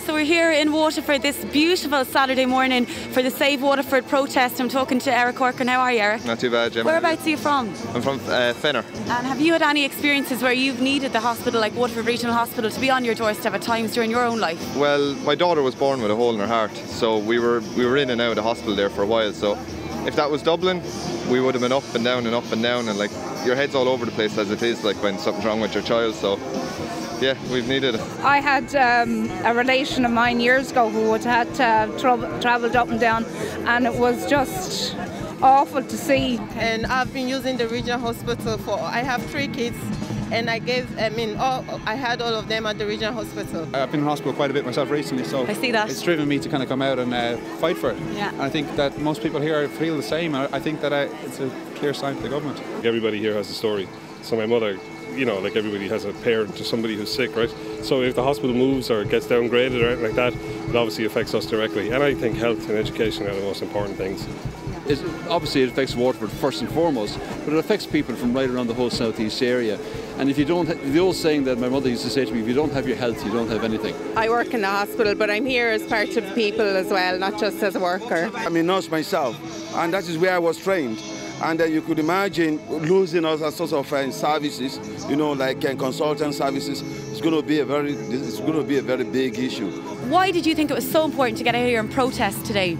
So we're here in Waterford this beautiful Saturday morning for the Save Waterford protest. I'm talking to Eric Corcoran. How are you, Eric? Not too bad, Gemma. Whereabouts are you from? I'm from Fenner. And have you had any experiences where you've needed the hospital, like Waterford Regional Hospital, to be on your doorstep at times during your own life? Well, my daughter was born with a hole in her heart, so we were in and out of the hospital there for a while. So if that was Dublin, we would have been up and down and up and down, and like your head's all over the place as it is, like when something's wrong with your child. So yeah, we've needed it. I had a relation of mine years ago who had travelled up and down, and it was just awful to see. And I've been using the regional hospital I have 3 kids, and I had all of them at the regional hospital. I've been in hospital quite a bit myself recently, so I see that. It's driven me to kind of come out and fight for it. Yeah. And I think that most people here feel the same. I think that it's a clear sign to the government. Everybody here has a story. So my mother, you know, like everybody has a parent or somebody who's sick, right? So if the hospital moves or gets downgraded or anything like that, it obviously affects us directly. And I think health and education are the most important things. Obviously it affects Waterford first and foremost, but it affects people from right around the whole southeast area. And if you don't, the old saying that my mother used to say to me, if you don't have your health, you don't have anything. I work in the hospital, but I'm here as part of people as well, not just as a worker. I'm a nurse myself, and that is where I was trained. And you could imagine losing us as sort of services, you know, like consultant services. It's going to be a very big issue. Why did you think it was so important to get out here and protest today?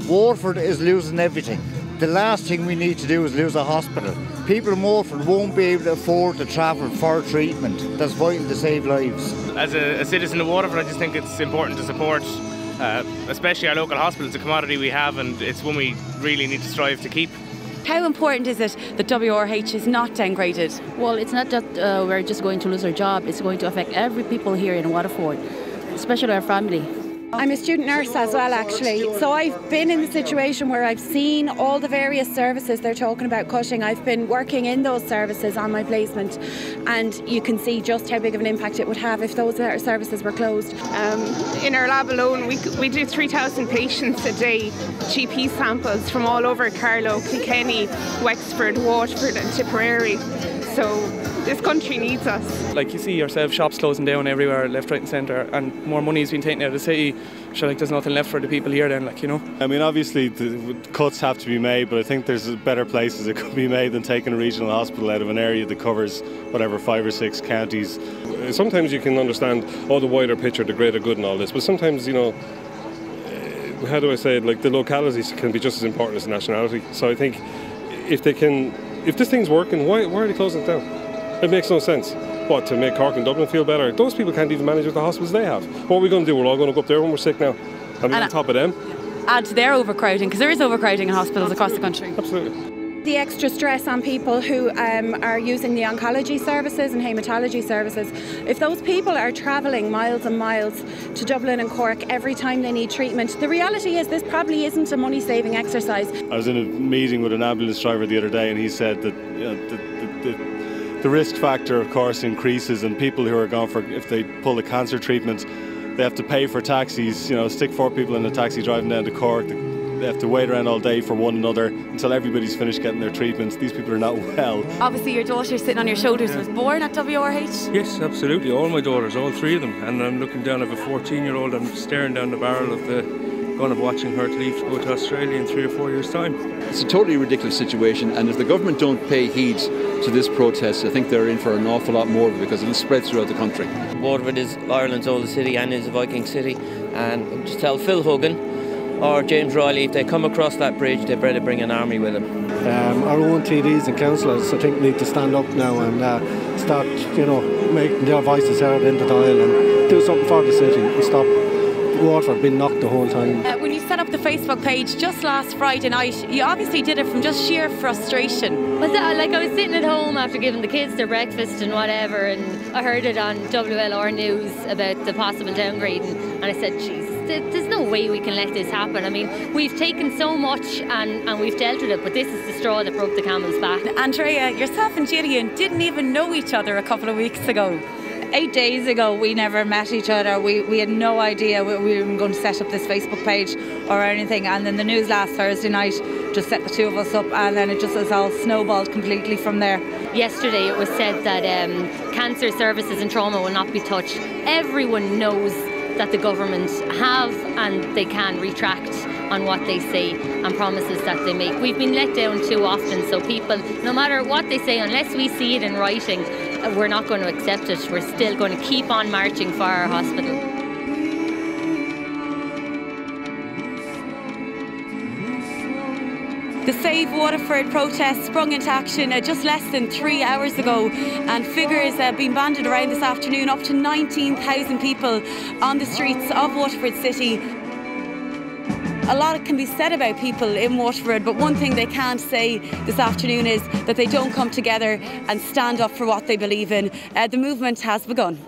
Waterford is losing everything. The last thing we need to do is lose a hospital. People in Waterford won't be able to afford to travel for treatment. That's vital to save lives. As a citizen of Waterford, I just think it's important to support especially our local hospital. It's a commodity we have, and it's one we really need to strive to keep. How important is it that WRH is not downgraded? Well, it's not that we're just going to lose our job. It's going to affect every people here in Waterford, especially our family. I'm a student nurse as well, actually. So I've been in the situation where I've seen all the various services they're talking about cutting. I've been working in those services on my placement, and you can see just how big of an impact it would have if those services were closed. In our lab alone, we do 3,000 patients a day, GP samples from all over Carlow, Kilkenny, Wexford, Waterford and Tipperary. So this country needs us. Like you see yourself, shops closing down everywhere, left, right and centre, and more money has been taken out of the city. So like there's nothing left for the people here then, like, you know. I mean, obviously the cuts have to be made, but I think there's better places that could be made than taking a regional hospital out of an area that covers whatever 5 or 6 counties. Sometimes you can understand all the wider picture, the greater good and all this, but sometimes, you know, how do I say it, like the localities can be just as important as the nationality. So I think if this thing's working, why are they closing it down? It makes no sense. What, to make Cork and Dublin feel better? Those people can't even manage with the hospitals they have. What are we going to do? We're all going to go up there when we're sick now and be on top of them? Add to their overcrowding, because there is overcrowding in hospitals across the country. Absolutely. The extra stress on people who are using the oncology services and haematology services. If those people are travelling miles and miles to Dublin and Cork every time they need treatment, the reality is this probably isn't a money-saving exercise. I was in a meeting with an ambulance driver the other day, and he said that the risk factor, of course, increases, and people who are gone for, if they pull a cancer treatment, they have to pay for taxis. You know, stick 4 people in a taxi driving down to Cork. They have to wait around all day for one another until everybody's finished getting their treatments. These people are not well. Obviously your daughter sitting on your shoulders was born at WRH? Yes, absolutely. All my daughters, all 3 of them. And I'm looking down at a 14-year-old, I'm staring down the barrel of the gun of watching her to leave to go to Australia in 3 or 4 years' time. It's a totally ridiculous situation, and if the government don't pay heed to this protest, I think they're in for an awful lot more because it'll spread throughout the country. Waterford is Ireland's oldest city and is a Viking city, and just tell Phil Hogan or James Riley, if they come across that bridge, they better bring an army with them. Our own TDs and councillors, I think, need to stand up now and start, you know, making their voices heard into the aisle and do something for the city and stop Waterford being knocked the whole time. When you set up the Facebook page just last Friday night, you obviously did it from just sheer frustration. Like I was sitting at home after giving the kids their breakfast and whatever, and I heard it on WLR News about the possible downgrading, and I said, Jesus, there's no way we can let this happen. I mean, we've taken so much and we've dealt with it, but this is the straw that broke the camel's back. Andrea, yourself and Gillian didn't even know each other a couple of weeks ago. 8 days ago we never met each other. We had no idea we were going to set up this Facebook page or anything, and then the news last Thursday night just set the 2 of us up, and then it just has all snowballed completely from there. Yesterday it was said that cancer services and trauma will not be touched. Everyone knows that the government have, and they can retract on what they say and promises that they make. We've been let down too often, so people, no matter what they say, unless we see it in writing, we're not going to accept it. We're still going to keep on marching for our hospital. The Save Waterford protest sprung into action just less than 3 hours ago, and figures being banded around this afternoon, up to 19,000 people on the streets of Waterford City. A lot can be said about people in Waterford, but one thing they can't say this afternoon is that they don't come together and stand up for what they believe in. The movement has begun.